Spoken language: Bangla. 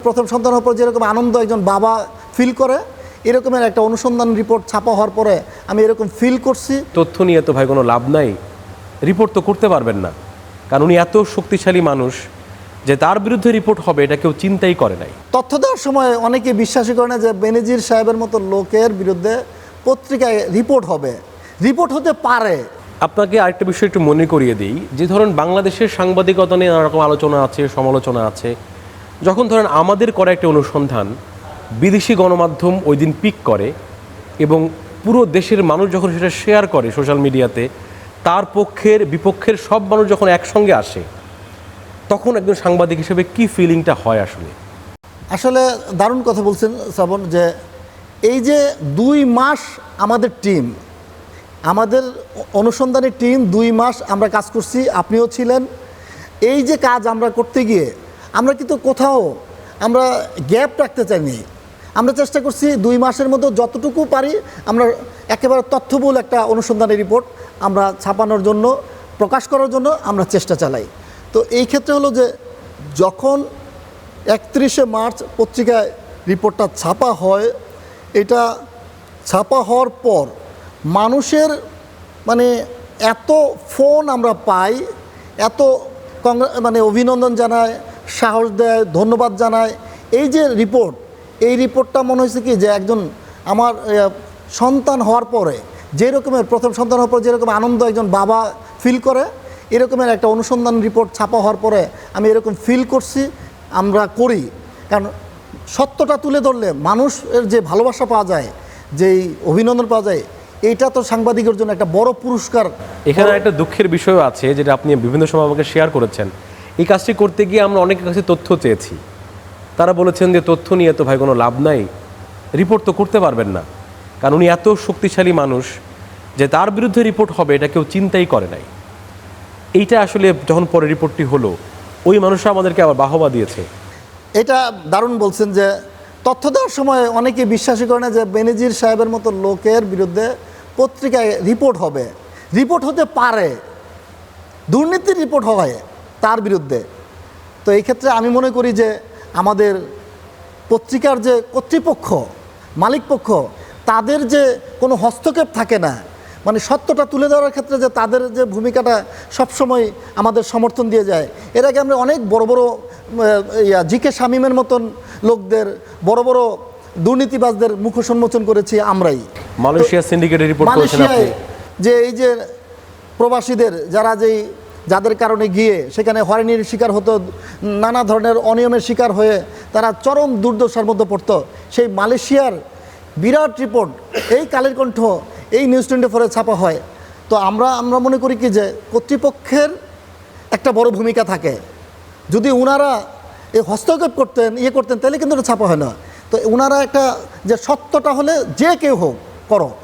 প্রথম সন্তান হওয়ার পর যেরকম আনন্দ একজন বাবা ফিল করে, এরকমের একটা অনুসন্ধান রিপোর্ট ছাপা হওয়ার পরে আমি এরকম ফিল করছি। তথ্য নিয়ে তো ভাই কোনো লাভ নাই, রিপোর্ট তো করতে পারবেন না, কারণ উনি এত শক্তিশালী মানুষ যে তার বিরুদ্ধে রিপোর্ট হবে এটা কেউ চিন্তাই করে নাই। তথ্য দেওয়ার সময় অনেকে বিশ্বাসই করে না যে বেনজির সাহেবের মতো লোকের বিরুদ্ধে পত্রিকায় রিপোর্ট হবে, রিপোর্ট হতে পারে। আপনাকে আরেকটা বিষয় একটু মনে করিয়ে দিই, যে ধরুন বাংলাদেশের সাংবাদিকতা নিয়ে নানা রকম আলোচনা আছে, সমালোচনা আছে। যখন ধরেন আমাদের করা একটা অনুসন্ধান বিদেশি গণমাধ্যম ওই দিন পিক করে এবং পুরো দেশের মানুষ যখন সেটা শেয়ার করে সোশ্যাল মিডিয়াতে, তার পক্ষের বিপক্ষের সব মানুষ যখন একসঙ্গে আসে, তখন একজন সাংবাদিক হিসেবে কি ফিলিংটা হয়? আসলে দারুণ কথা বলছেন শ্রাবণ, যে এই যে 2 মাস আমাদের টিম, আমাদের অনুসন্ধানী টিম 2 মাস আমরা কাজ করছি, আপনিও ছিলেন। এই যে কাজ আমরা করতে গিয়ে আমরা কিন্তু কোথাও আমরা গ্যাপ রাখতে চাইনি। আমরা চেষ্টা করছি 2 মাসের মধ্যে যতটুকু পারি আমরা একেবারে তথ্যবহুল একটা অনুসন্ধানী রিপোর্ট আমরা ছাপানোর জন্য, প্রকাশ করার জন্য আমরা চেষ্টা চালাই। তো এই ক্ষেত্রে হলো যে যখন 31শে মার্চ পত্রিকায় রিপোর্টটা ছাপা হয়, এটা ছাপা হওয়ার পর মানুষের মানে এত ফোন আমরা পাই, এত অভিনন্দন জানায়, সাহস দেয়, ধন্যবাদ জানায়। এই যে রিপোর্ট, এই রিপোর্টটা মনে হয়েছে কি যে একজন আমার সন্তান হওয়ার পরে যে রকমের, প্রথম সন্তান হওয়ার পর যেরকম আনন্দ একজন বাবা ফিল করে, এরকমের একটা অনুসন্ধান রিপোর্ট ছাপা হওয়ার পরে আমি এরকম ফিল করছি, আমরা করি। কারণ সত্যটা তুলে ধরলে মানুষের যে ভালোবাসা পাওয়া যায়, যেই অভিনন্দন পাওয়া যায়, এইটা তো সাংবাদিকের জন্য একটা বড় পুরস্কার। এখানে একটা দুঃখের বিষয় আছে, যেটা আপনি বিভিন্ন সময় আমাকে শেয়ার করেছেন। এই কাজটি করতে গিয়ে আমরা অনেকের কাছে তথ্য চেয়েছি, তারা বলেছেন যে তথ্য নিয়ে তো ভাই কোনো লাভ নাই, রিপোর্ট তো করতে পারবেন না, কারণ উনি এত শক্তিশালী মানুষ যে তার বিরুদ্ধে রিপোর্ট হবে এটা কেউ চিন্তাই করে নাই। এইটা আসলে যখন পরে রিপোর্টটি হলো, ওই মানুষরা আমাদেরকে আবার বাহবা দিয়েছে। এটা দারুণ বলছেন যে তথ্য দেওয়ার সময় অনেকে বিশ্বাসই করে না যে বেনজির সাহেবের মতো লোকের বিরুদ্ধে পত্রিকায় রিপোর্ট হবে, রিপোর্ট হতে পারে, দুর্নীতির রিপোর্ট হয় তার বিরুদ্ধে। তো এই ক্ষেত্রে আমি মনে করি যে আমাদের পত্রিকার যে কর্তৃপক্ষ, মালিকপক্ষ, তাদের যে কোনো হস্তক্ষেপ থাকে না, মানে সত্যটা তুলে ধরার ক্ষেত্রে যে তাদের যে ভূমিকাটা সবসময় আমাদের সমর্থন দিয়ে যায়। এর আগে আমরা অনেক বড় বড় জিকে শামীমের মতন লোকদের, বড় বড় দুর্নীতিবাজদের মুখোশ উন্মোচন করেছি আমরাই। মালয়েশিয়া সিন্ডিকেটের রিপোর্ট করেছেন আপনি, যে এই যে প্রবাসীদের যাদের কারণে গিয়ে সেখানে হয়রানির শিকার হতো, নানা ধরনের অনিয়মের শিকার হয়ে তারা চরম দুর্দশার মধ্যে পড়তো, সেই মালয়েশিয়ার বিরাট রিপোর্ট এই কালের কণ্ঠ, এই নিউজ 24-এ ছাপা হয়। তো আমরা মনে করি কি যে কর্তৃপক্ষের একটা বড় ভূমিকা থাকে। যদি ওনারা এই হস্তক্ষেপ করতেন, করতেন, তাহলে কিন্তু এটা ছাপা হয় না। তো ওনারা একটা যে সত্যটা হলে যে কেউ হোক করো,